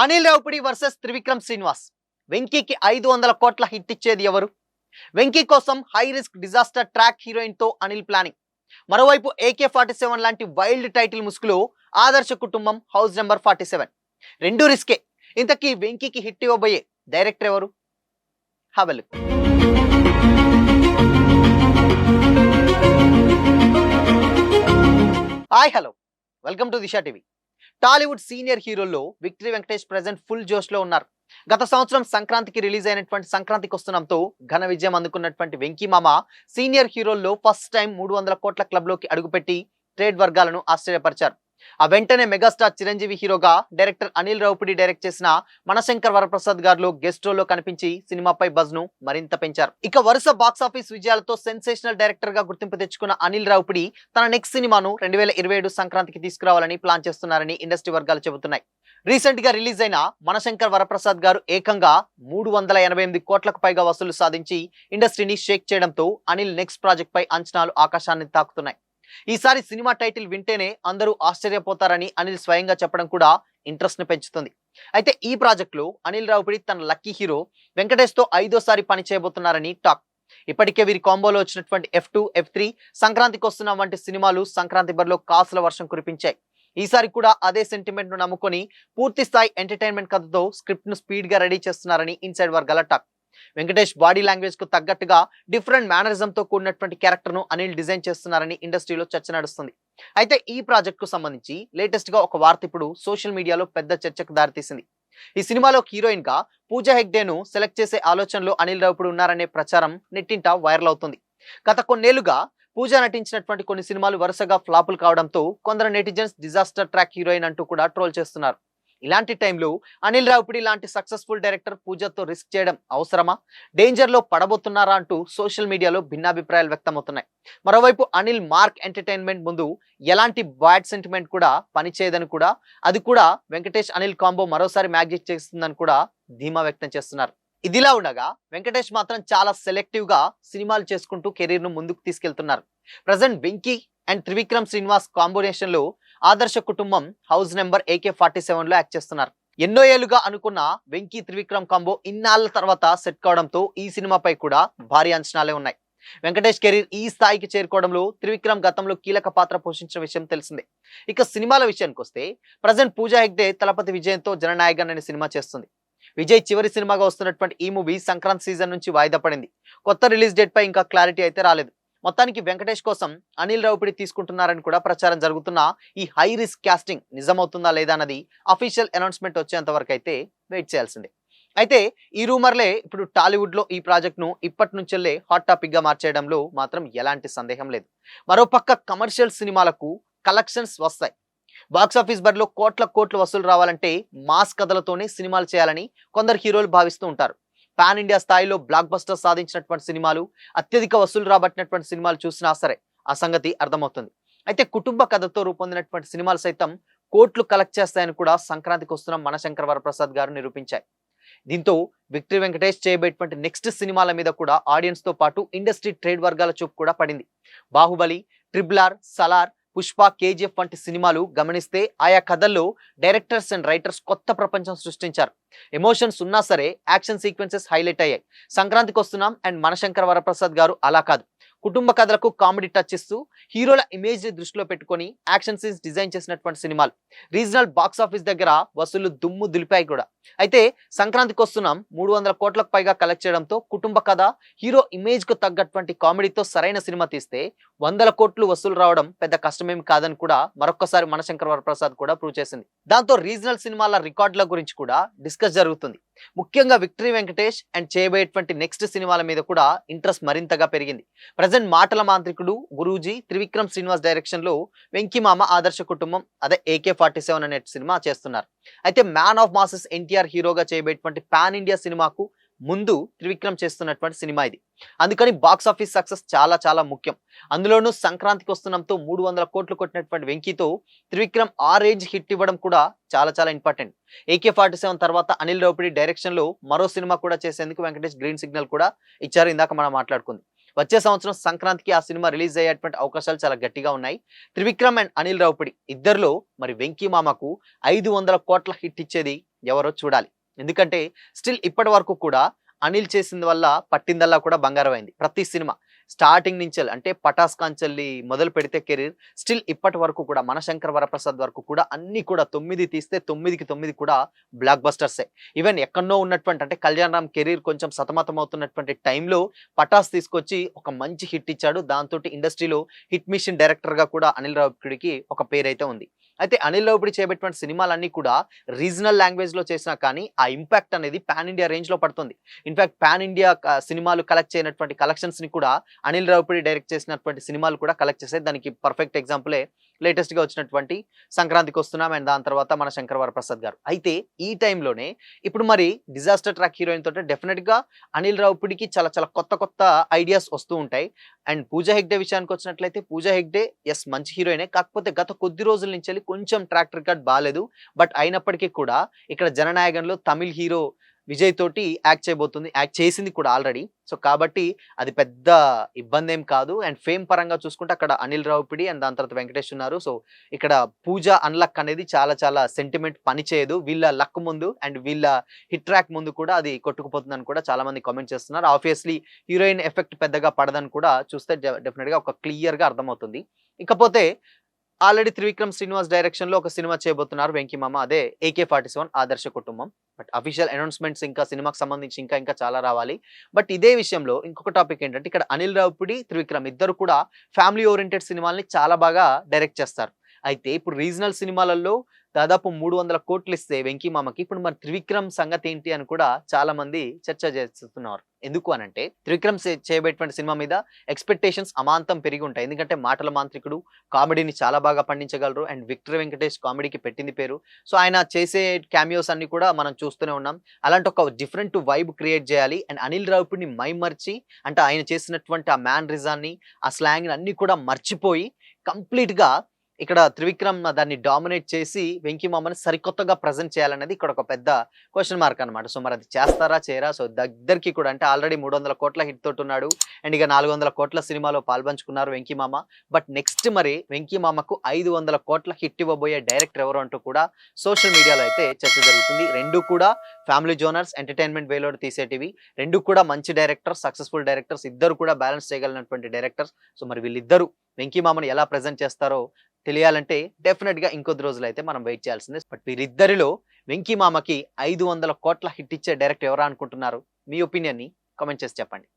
Anil Ravipudi versus Trivikram Srinivas. వెంకీకి 500 కోట్ల hit ఇచ్చేది ఎవరు? వెంకీ కోసం high risk disaster track heroine తో అనిల్ ప్లానింగ్. మరోవైపు AK-47 లాంటి వైల్డ్ టైటిల్ ముసుగులో ఆదర్శ కుటుంబం హౌస్ నెంబర్ 47. రెండు రిస్కే. ఇంతకీ వెంకీకి హిట్ ఇవ్వబోయే డైరెక్టర్ ఎవరు? Have a look. Hi hello, welcome to Disha TV. Tollywood senior హీరోల్లో విక్టరీ వెంకటేష్ ప్రెజెంట్ ఫుల్ జోష్ లో ఉన్నారు. గత సంవత్సరం సంక్రాంతికి రిలీజ్ అయినటువంటి సంక్రాంతికి వస్తున్నాంతో ఘన విజయం అందుకున్నటువంటి వెంకీ మామ సీనియర్ హీరోల్లో ఫస్ట్ టైం 300 కోట్ల క్లబ్ లోకి అడుగుపెట్టి ట్రేడ్ వర్గాలను ఆశ్చర్యపరిచారు. ఆ వెంటనే మెగాస్టార్ చిరంజీవి హీరోగా డైరెక్టర్ అనిల్ రావుపుడి డైరెక్ట్ చేసిన మనశంకర్ వరప్రసాద్ గారిలో గెస్ట్ రోల్ లో కనిపించి సినిమాపై బజ్ ను మరింత పెంచారు. ఇక వరుస బాక్స్ ఆఫీస్ విజయాలతో సెన్సేషనల్ డైరెక్టర్ గా గుర్తింపు తెచ్చుకున్న అనిల్ రావుపుడి తన నెక్స్ట్ సినిమాను 2027 సంక్రాంతికి తీసుకురావాలని ప్లాన్ చేస్తున్నారని ఇండస్ట్రీ వర్గాలు చెబుతున్నాయి. రీసెంట్ గా రిలీజ్ అయిన మనశంకర్ వరప్రసాద్ గారు ఏకంగా 388 కోట్లకు పైగా వసూలు సాధించి ఇండస్ట్రీని షేక్ చేయడంతో అనిల్ నెక్స్ట్ ప్రాజెక్ట్ పై అంచనాలు ఆకాశాన్ని తాకుతున్నాయి. ఈసారి సినిమా టైటిల్ వింటేనే అందరూ ఆశ్చర్యపోతారని అనిల్ స్వయంగా చెప్పడం కూడా ఇంట్రెస్ట్ ని పెంచుతుంది. అయితే ఈ ప్రాజెక్ట్ లో అనిల్ రావుపుడి తన లక్కీ హీరో వెంకటేష్ తో 5వ పని చేయబోతున్నారని టాక్. ఇప్పటికే వీరి కాంబోలో వచ్చినటువంటి F2, F3, సంక్రాంతికి వస్తున్న వంటి సినిమాలు సంక్రాంతి బరిలో కాసుల వర్షం కురిపించాయి. ఈసారి కూడా అదే సెంటిమెంట్ ను నమ్ముకొని పూర్తి స్థాయి ఎంటర్టైన్మెంట్ కథతో స్క్రిప్ట్ ను స్పీడ్ గా రెడీ చేస్తున్నారని ఇన్సైడ్ వర్గాల టాక్. వెంకటేష్ బాడీ లాంగ్వేజ్ కు తగ్గట్టుగా డిఫరెంట్ మేనరిజం తో కూడినటువంటి క్యారెక్టర్ ను అనిల్ డిజైన్ చేస్తున్నారని ఇండస్ట్రీలో చర్చ నడుస్తుంది. అయితే ఈ ప్రాజెక్ట్ కు సంబంధించి లేటెస్ట్ గా ఒక వార్త ఇప్పుడు సోషల్ మీడియాలో పెద్ద చర్చకు దారితీసింది. ఈ సినిమాలో హీరోయిన్ గా పూజా హెగ్డేను సెలెక్ట్ చేసే ఆలోచనలో అనిల్ రావుపుడి ఉన్నారనే ప్రచారం నెట్టింట వైరల్ అవుతుంది. గత కొన్నేళ్లుగా పూజ నటించినటువంటి కొన్ని సినిమాలు వరుసగా ఫ్లాపులు కావడంతో కొందరు నెటిజన్స్ డిజాస్టర్ ట్రాక్ హీరోయిన్ అంటూ కూడా ట్రోల్ చేస్తున్నారు. ఇలాంటి టైంలో అనిల్ రావుపుడి లాంటి సక్సెస్ఫుల్ డైరెక్టర్ పూజతో రిస్క్ చేయడం అవసరమా, డేంజర్ లో పడబోతున్నారా అంటూ సోషల్ మీడియాలో భిన్నాభిప్రాయాలు వ్యక్తమవుతున్నాయి. మరోవైపు అనిల్ మార్క్ ఎంటర్టైన్మెంట్ ముందు ఎలాంటి బ్యాడ్ సెంటిమెంట్ కూడా పనిచేయదని కూడా, అది కూడా వెంకటేష్ అనిల్ కాంబో మరోసారి మ్యాజిక్ చేస్తుందని కూడా ధీమా వ్యక్తం చేస్తున్నారు. ఇదిలా ఉండగా వెంకటేష్ మాత్రం చాలా సెలెక్టివ్ గా సినిమాలు చేసుకుంటూ కెరీర్ ను ముందుకు తీసుకెళ్తున్నారు. Present Venky and Trivikram Srinivas combination లో ఆదర్శ కుటుంబం హౌస్ నెంబర్ AK-47 లో యాక్ట్ చేస్తున్నారు. ఎన్నో ఏళ్లుగా అనుకున్న వెంకీ త్రివిక్రమ్ కాంబో ఇన్నాళ్ల తర్వాత సెట్ కావడంతో ఈ సినిమాపై కూడా భారీ అంచనాలే ఉన్నాయి. వెంకటేష్ కెరీర్ ఈ స్థాయికి చేరుకోవడంలో త్రివిక్రమ్ గతంలో కీలక పాత్ర పోషించిన విషయం తెలిసిందే. ఇక సినిమాల విషయానికి వస్తే ప్రజెంట్ పూజా హెగ్డే తలపతి విజయంతో జననాయక్ అనే సినిమా చేస్తుంది. విజయ్ చివరి సినిమాగా వస్తున్నటువంటి ఈ మూవీ సంక్రాంతి సీజన్ నుంచి వాయిదా పడింది. కొత్త రిలీజ్ డేట్ పై ఇంకా క్లారిటీ అయితే రాలేదు. మొత్తానికి వెంకటేష్ కోసం అనిల్ రావుపుడి తీసుకుంటున్నారని కూడా ప్రచారం జరుగుతున్న ఈ హై రిస్క్ కాస్టింగ్ నిజమవుతుందా లేదా అన్నది అఫీషియల్ అనౌన్స్మెంట్ వచ్చేంత వరకు అయితే వెయిట్ చేయాల్సిందే. అయితే ఈ రూమర్లే ఇప్పుడు టాలీవుడ్ లో ఈ ప్రాజెక్ట్ ను ఇప్పటి నుంచెల్లే హాట్ టాపిక్ గా మార్చేయడంలో మాత్రం ఎలాంటి సందేహం లేదు. మరోపక్క కమర్షియల్ సినిమాలకు కలెక్షన్స్ వస్తాయి. బాక్సాఫీస్ బరిలో కోట్లు వసూలు రావాలంటే మాస్ కథలతోనే సినిమాలు చేయాలని కొందరు హీరోలు భావిస్తూ ఉంటారు. పాన్ ఇండియా స్థాయిలో బ్లాక్ బస్టర్ సాధించినటువంటి సినిమాలు, అత్యధిక వసూలు రాబట్టినటువంటి సినిమాలు చూసినా సరే ఆ సంగతి అర్థమవుతుంది. అయితే కుటుంబ కథతో రూపొందినటువంటి సినిమాలు సైతం కోట్లు కలెక్ట్ చేస్తాయని కూడా సంక్రాంతికి వస్తున్న మనశంకర్ వరప్రసాద్ గారు నిరూపించాయి. దీంతో విక్టరీ వెంకటేష్ చేయబోయేటువంటి నెక్స్ట్ సినిమాల మీద కూడా ఆడియన్స్ తో పాటు ఇండస్ట్రీ ట్రేడ్ వర్గాల చూపు కూడా పడింది. బాహుబలి, RRR, సలార్, పుష్ప, KGF వంటి సినిమాలు గమనిస్తే ఆయా కథల్లో డైరెక్టర్స్ అండ్ రైటర్స్ కొత్త ప్రపంచం సృష్టించారు. ఎమోషన్స్ ఉన్నా సరే యాక్షన్ సీక్వెన్సెస్ హైలైట్ అయ్యాయి. సంక్రాంతికి వస్తున్నాం అండ్ మనశంకర్ వరప్రసాద్ గారు అలా కాదు, కుటుంబ కథలకు కామెడీ టచ్ ఇస్తూ హీరోల ఇమేజ్ ని దృష్టిలో పెట్టుకొని యాక్షన్ సీన్స్ డిజైన్ చేసినటువంటి సినిమాలు రీజనల్ బాక్స్ ఆఫీస్ దగ్గర వసూళ్లు దుమ్ము దులిపాయి కూడా. అయితే సంక్రాంతికి వస్తున్నాం 300 కోట్లకు పైగా కలెక్ట్ చేయడంతో కుటుంబ కథ, హీరో ఇమేజ్ కు తగ్గటువంటి కామెడీతో సరైన సినిమా తీస్తే 100 కోట్లు వసూలు రావడం పెద్ద కష్టమేమి కాదని కూడా మరొకసారి మనశంకర్ వరప్రసాద్ కూడా ప్రూవ్ చేసింది. దాంతో రీజనల్ సినిమాల రికార్డుల గురించి కూడా డిస్కస్ జరుగుతుంది. ముఖ్యంగా విక్టరీ వెంకటేష్ అండ్ చేయబోయేటువంటి నెక్స్ట్ సినిమాల మీద కూడా ఇంట్రెస్ట్ మరింతగా పెరిగింది. ప్రజెంట్ మాటల మాంత్రికుడు గురూజీ త్రివిక్రమ్ శ్రీనివాస్ డైరెక్షన్ లో వెంకీ మామ ఆదర్శ కుటుంబం అదే AK-47 అనే సినిమా చేస్తున్నారు. అయితే మ్యాన్ ఆఫ్ మాసెస్ ఎన్టీఆర్ హీరోగా చేయబోయేటువంటి పాన్ ఇండియా సినిమాకు ముందు త్రివిక్రమ్ చేస్తున్నటువంటి సినిమా ఇది. అందుకని బాక్స్ ఆఫీస్ సక్సెస్ చాలా ముఖ్యం. అందులోనూ సంక్రాంతికి వస్తున్నంతో 300 కోట్లు కొట్టినటువంటి వెంకీతో త్రివిక్రమ్ ఆ రేంజ్ హిట్ ఇవ్వడం కూడా చాలా ఇంపార్టెంట్. AK-47 తర్వాత అనిల్ రావుపుడి డైరెక్షన్ లో మరో సినిమా కూడా చేసేందుకు వెంకటేష్ గ్రీన్ సిగ్నల్ కూడా ఇచ్చారు. ఇందాక మనం మాట్లాడుకుంది. వచ్చే సంవత్సరం సంక్రాంతికి ఆ సినిమా రిలీజ్ అయ్యేటువంటి అవకాశాలు చాలా గట్టిగా ఉన్నాయి. త్రివిక్రమ్ అండ్ అనిల్ రావుపుడి ఇద్దరిలో మరి వెంకీ మామకు 500 కోట్ల హిట్ ఇచ్చేది ఎవరో చూడాలి. ఎందుకంటే స్టిల్ ఇప్పటి వరకు కూడా అనిల్ చేసింది వల్ల పట్టిందల్లా కూడా బంగారం అయింది. ప్రతి సినిమా స్టార్టింగ్ నుంచెల్లి అంటే 'పటాస్' కాంచెల్లి మొదలు పెడితే కెరీర్ స్టిల్ ఇప్పటి వరకు కూడా 'మనశంకర వరప్రసాద్' వరకు కూడా అన్నీ కూడా 9 తీస్తే 9కి 9 కూడా బ్లాక్ బస్టర్సే. ఈవెన్ ఎక్కడనో ఉన్నటువంటి అంటే 'కళ్యాణ్ రామ్' కెరీర్ కొంచెం సతమతం అవుతున్నటువంటి టైంలో 'పటాస్' తీసుకొచ్చి ఒక మంచి హిట్ ఇచ్చాడు. దాంతోటి ఇండస్ట్రీలో హిట్ మిషన్ డైరెక్టర్‌గా కూడా అనిల్ రావిపూడికి ఒక పేరైతే ఉంది. అయితే అనిల్ రావిపూడి చేయబెట్టినటువంటి సినిమాలన్నీ కూడా రీజనల్ లాంగ్వేజ్‌లో చేసినా కానీ ఆ ఇంపాక్ట్ అనేది పాన్ ఇండియా రేంజ్‌లో పడుతుంది. ఇన్‌ఫాక్ట్ పాన్ ఇండియా సినిమాలు కలెక్ట్ చేయనటువంటి కలెక్షన్స్‌ని కూడా అనిల్ రావిపూడి డైరెక్ట్ చేసినటువంటి సినిమాలు కూడా కలెక్ట్ చేసాయి. దానికి పర్ఫెక్ట్ ఎగ్జాంపులే లేటెస్ట్‌గా వచ్చినటువంటి 'సంక్రాంతికి వస్తున్నాం' అండ్ దాని తర్వాత మన 'శంకర వరప్రసాద్' గారు. అయితే ఈ టైంలోనే ఇప్పుడు మరి డిజాస్టర్ ట్రాక్ హీరోయిన్ తోటి డెఫినిట్‌గా అనిల్ రావిపూడికి చాలా చాలా కొత్త కొత్త ఐడియాస్ వస్తూ ఉంటాయి. అండ్ 'పూజా హెగ్డే' విషయానికి వచ్చినట్లయితే 'పూజా హెగ్డే' యెస్ మంచి హీరోయినే. కాకపోతే గత కొద్ది రోజుల నుంచెల్లి కొంచెం ట్రాక్ రికార్డ్ బాలేదు. బట్ అయినప్పటికీ కూడా ఇక్కడ 'జననాయకంలో' తమిళ్ హీరో విజయ్ తోటి యాక్ట్ చేయబోతుంది. యాక్ట్ చేసింది కూడా ఆల్రెడీ. సో కాబట్టి అది పెద్ద ఇబ్బందేం కాదు. అండ్ ఫేమ్ పరంగా చూసుకుంటే అక్కడ అనిల్ రావిపూడి అండ్ దాని తర్వాత వెంకటేష్ ఉన్నారు. సో ఇక్కడ 'పూజ అన్‌లక్' అనేది చాలా చాలా సెంటిమెంట్ పనిచేయదు. వీళ్ళ లక్ ముందు అండ్ వీళ్ళ హిట్ ట్రాక్ ముందు కూడా అది కొట్టుకుపోతుందని కూడా చాలా మంది కామెంట్ చేస్తున్నారు. ఆబ్వియస్‌లీ హీరోయిన్ ఎఫెక్ట్ పెద్దగా పడదని కూడా చూస్తే డెఫినిట్‌గా ఒక క్లియర్‌గా అర్థమవుతుంది. ఇకపోతే ఆల్రెడీ త్రివిక్రమ్ శ్రీనివాస్ డైరెక్షన్‌లో ఒక సినిమా చేయబోతున్నారు 'వెంకీమామ' అదే 'AK47 ఆదర్శ కుటుంబం'. బట్ అఫీషియల్ అనౌన్స్‌మెంట్స్ ఇంకా సినిమాకి సంబంధించి ఇంకా చాలా రావాలి. బట్ ఇదే విషయంలో ఇంకొక టాపిక్ ఏంటంటే ఇక్కడ అనిల్ రావిపూడి, త్రివిక్రమ్ ఇద్దరు కూడా ఫ్యామిలీ ఓరియెంటెడ్ సినిమాల్ని చాలా బాగా డైరెక్ట్ చేస్తారు. అయితే ఇప్పుడు రీజనల్ సినిమాలలో దాదాపు 300,00,00,000 ఇస్తే 'వెంకీమామ'కి ఇప్పుడు మరి త్రివిక్రమ్ సంగతి ఏంటి అని కూడా చాలా మంది చర్చ చేస్తున్నారు. ఎందుకు అనంటే త్రివిక్రమ్ చేయబోయేటువంటి సినిమా మీద ఎక్స్‌పెక్టేషన్స్ అమాంతం పెరిగి ఉంటాయి. ఎందుకంటే మాటల మాంత్రికుడు, కామెడీని చాలా బాగా పండించగలరు. అండ్ విక్టర్ వెంకటేష్ కామెడీకి పెట్టింది పేరు. సో ఆయన చేసే క్యామియోస్ అన్ని కూడా మనం చూస్తూనే ఉన్నాం. అలాంటి ఒక డిఫరెంట్ వైబ్ క్రియేట్ చేయాలి. అండ్ అనిల్ రావిపూడిని మైమర్చి అంటే ఆయన చేసినటువంటి ఆ మ్యానరిజాన్ని, ఆ స్లాంగ్‌ని అన్నీ కూడా మర్చిపోయి కంప్లీట్‌గా ఇక్కడ త్రివిక్రమ్ దాన్ని డామినేట్ చేసి 'వెంకీమామ'ని సరికొత్తగా ప్రెజెంట్ చేయాలనేది ఇక్కడ ఒక పెద్ద క్వెషన్ మార్క్ అన్నమాట. సో మరి అది చేస్తారా? చేయరా? సో దగ్గరికి కూడా అంటే ఆల్రెడీ 300,00,00,000 హిట్ తోటున్నాడు. అండ్ ఇక 400,00,00,000 సినిమాలో పాల్పంచుకున్నారు 'వెంకీమామ'. బట్ నెక్స్ట్ మరి 'వెంకీమామ'కు 500,00,00,000 హిట్ ఇవ్వబోయే డైరెక్టర్ ఎవరు అంటూ కూడా సోషల్ మీడియాలో అయితే చర్చ జరుగుతుంది. 2 కూడా ఫ్యామిలీ జోనర్స్, ఎంటర్‌టైన్‌మెంట్ వేలో తీసేటివి. 2 కూడా మంచి డైరెక్టర్స్, సక్సెస్‌ఫుల్ డైరెక్టర్స్. ఇద్దరు కూడా బ్యాలెన్స్ చేయగలిగినటువంటి డైరెక్టర్స్. సో మరి వీళ్ళిద్దరూ 'వెంకీమామ'ని ఎలా ప్రెజెంట్ చేస్తారో తెలియాలంటే డెఫినిట్‌గా ఇంకొద్ది రోజులైతే మనం వెయిట్ చేయాల్సిందే. బట్ వీరిద్దరిలో 'వెంకీమామ'కి 500,00,00,000 హిట్ ఇచ్చే డైరెక్టర్ ఎవరా అనుకుంటున్నారు? మీ ఒపీనియన్‌ని కామెంట్ చేసి చెప్పండి.